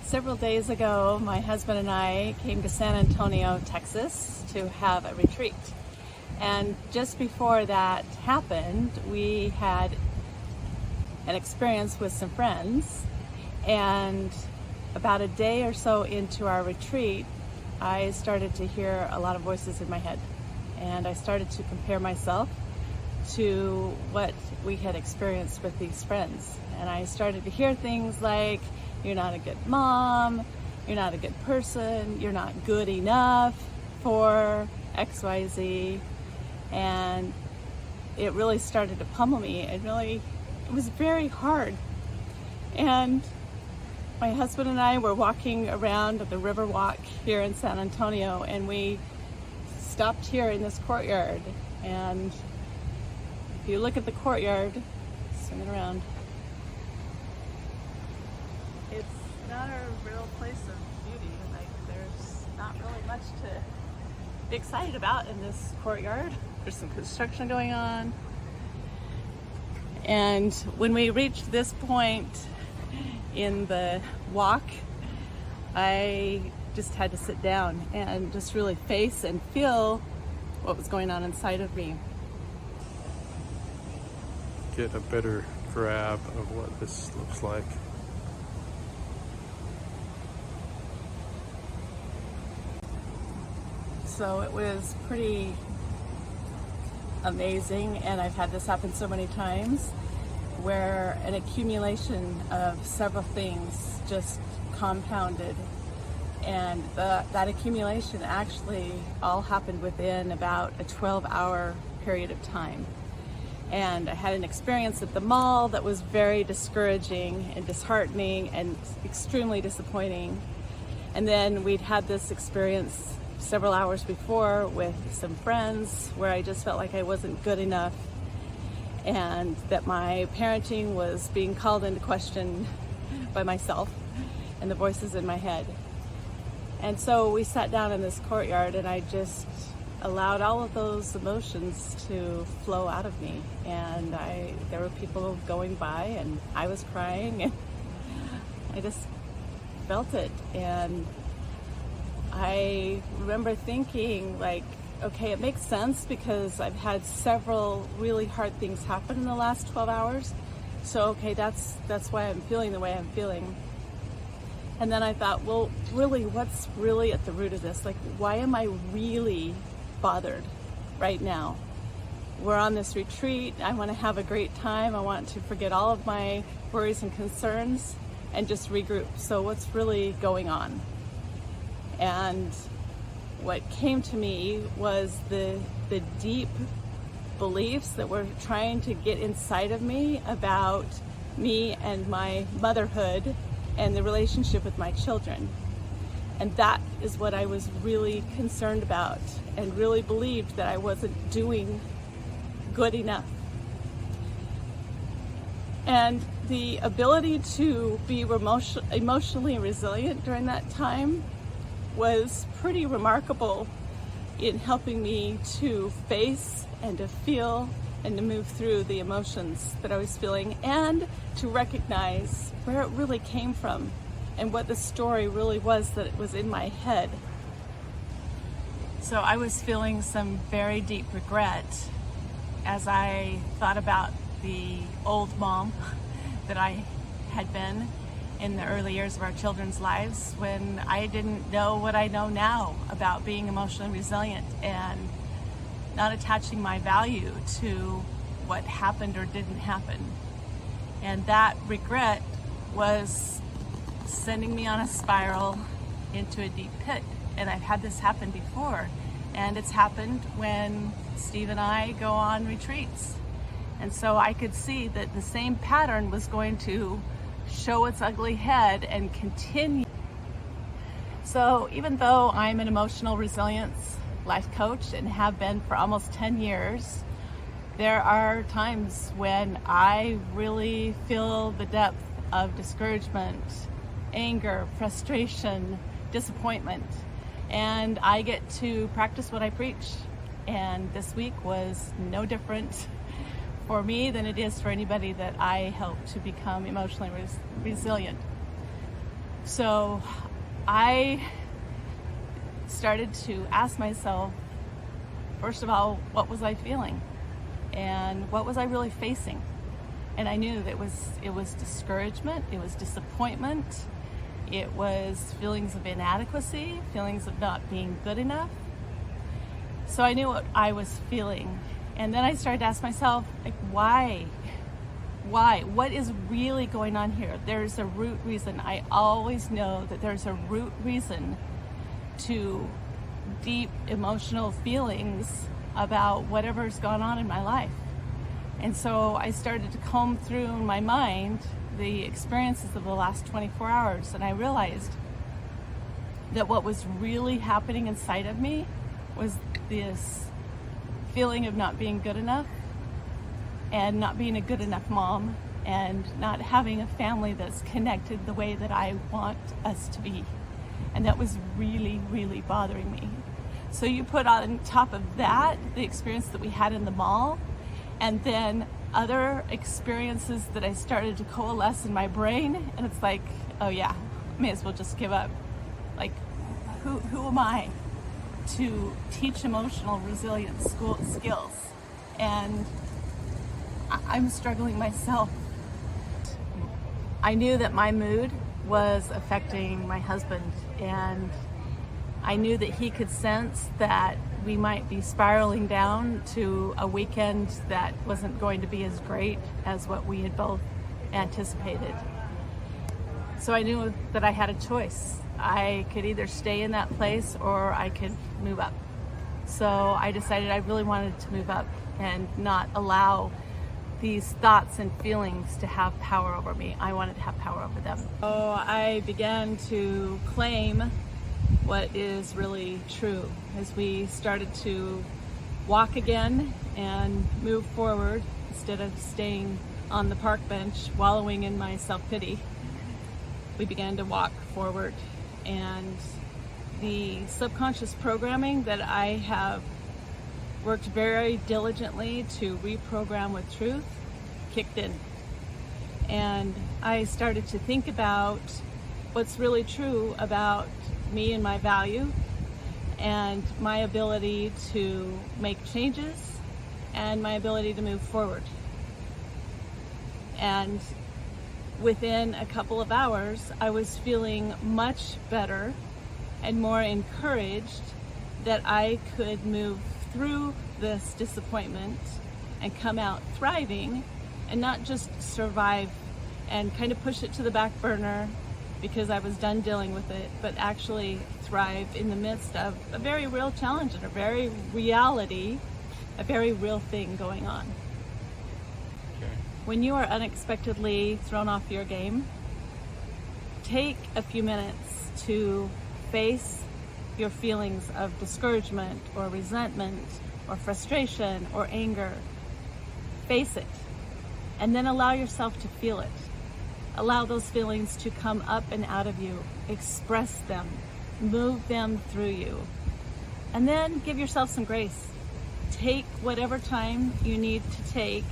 Several days ago, my husband and I came to San Antonio, Texas to have a retreat. And just before that happened, we had an experience with some friends. And about a day or so into our retreat, I started to hear a lot of voices in my head. And I started to compare myself to what we had experienced with these friends. And I started to hear things like, "You're not a good mom, you're not a good person, you're not good enough for XYZ. And it really started to pummel me. It was very hard. And my husband and I were walking around the river walk here in San Antonio, and we stopped here in this courtyard. And if you look at the courtyard, swing it around, it's not a real place of beauty. Like, there's not really much to be excited about in this courtyard. There's some construction going on. And when we reached this point in the walk, I just had to sit down and just really face and feel what was going on inside of me. Get a better grab of what this looks like. So it was pretty amazing, and I've had this happen so many times, where an accumulation of several things just compounded, and that accumulation actually all happened within about a 12-hour period of time. And I had an experience at the mall that was very discouraging and disheartening and extremely disappointing. And then we'd had this experience several hours before with some friends where I just felt like I wasn't good enough, and that my parenting was being called into question by myself and the voices in my head. And so we sat down in this courtyard, and I just allowed all of those emotions to flow out of me. And there were people going by, and I was crying, and I just felt it. And I remember thinking, like, okay, it makes sense because I've had several really hard things happen in the last 12 hours. So, okay, that's why I'm feeling the way I'm feeling. And then I thought, well, really, what's really at the root of this? Like, why am I really bothered right now? We're on this retreat. I want to have a great time. I want to forget all of my worries and concerns and just regroup. So what's really going on? And what came to me was the deep beliefs that were trying to get inside of me about me and my motherhood and the relationship with my children. And that is what I was really concerned about, and really believed that I wasn't doing good enough. And the ability to be emotionally resilient during that time was pretty remarkable in helping me to face and to feel and to move through the emotions that I was feeling, and to recognize where it really came from and what the story really was that it was in my head. So I was feeling some very deep regret as I thought about the old mom that I had been in the early years of our children's lives, when I didn't know what I know now about being emotionally resilient and not attaching my value to what happened or didn't happen. And that regret was sending me on a spiral into a deep pit. And I've had this happen before, and it's happened when Steve and I go on retreats. And so I could see that the same pattern was going to show its ugly head and continue. So even though I'm an emotional resilience life coach and have been for almost 10 years, there are times when I really feel the depth of discouragement, anger, frustration, disappointment, and I get to practice what I preach. And this week was no different for me than it is for anybody that I help to become emotionally resilient. So I started to ask myself, first of all, what was I feeling? And what was I really facing? And I knew that it was discouragement, it was disappointment, it was feelings of inadequacy, feelings of not being good enough. So I knew what I was feeling. And then I started to ask myself, like, why? Why? What is really going on here? There's a root reason. I always know that there's a root reason to deep emotional feelings about whatever's gone on in my life. And so I started to comb through in my mind the experiences of the last 24 hours, and I realized that what was really happening inside of me was this feeling of not being good enough, and not being a good enough mom, and not having a family that's connected the way that I want us to be. And that was really, really bothering me. So you put on top of that the experience that we had in the mall, and then other experiences that I started to coalesce in my brain, and it's like, oh yeah, may as well just give up. Like, who am I to teach emotional resilience skills? And I'm struggling myself. I knew that my mood was affecting my husband, and I knew that he could sense that we might be spiraling down to a weekend that wasn't going to be as great as what we had both anticipated. So I knew that I had a choice. I could either stay in that place or I could move up. So I decided I really wanted to move up and not allow these thoughts and feelings to have power over me. I wanted to have power over them. So I began to claim what is really true as we started to walk again and move forward instead of staying on the park bench wallowing in my self-pity. We began to walk forward, and the subconscious programming that I have worked very diligently to reprogram with truth kicked in. And I started to think about what's really true about me and my value and my ability to make changes and my ability to move forward. And within a couple of hours, I was feeling much better and more encouraged that I could move through this disappointment and come out thriving and not just survive and kind of push it to the back burner because I was done dealing with it, but actually thrive in the midst of a very real challenge and a very real thing going on. Okay. When you are unexpectedly thrown off your game, take a few minutes to face your feelings of discouragement or resentment or frustration or anger. Face it, and then allow yourself to feel it. Allow those feelings to come up and out of you. Express them. Move them through you. And then give yourself some grace. Take whatever time you need to take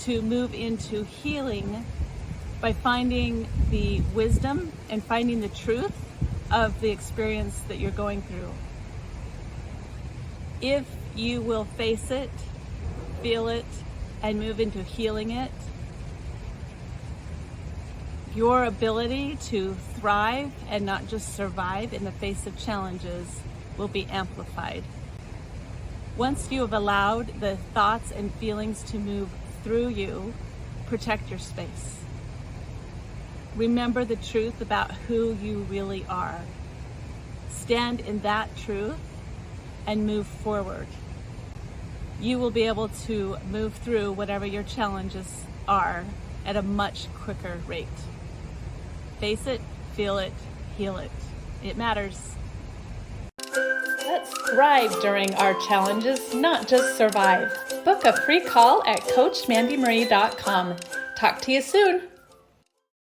to move into healing by finding the wisdom and finding the truth of the experience that you're going through. If you will face it, feel it, and move into healing it, your ability to thrive and not just survive in the face of challenges will be amplified. Once you have allowed the thoughts and feelings to move through you, protect your space. Remember the truth about who you really are. Stand in that truth and move forward. You will be able to move through whatever your challenges are at a much quicker rate. Face it, feel it, heal it. It matters. Let's thrive during our challenges, not just survive. Book a free call at CoachMandy-Marie.com. Talk to you soon.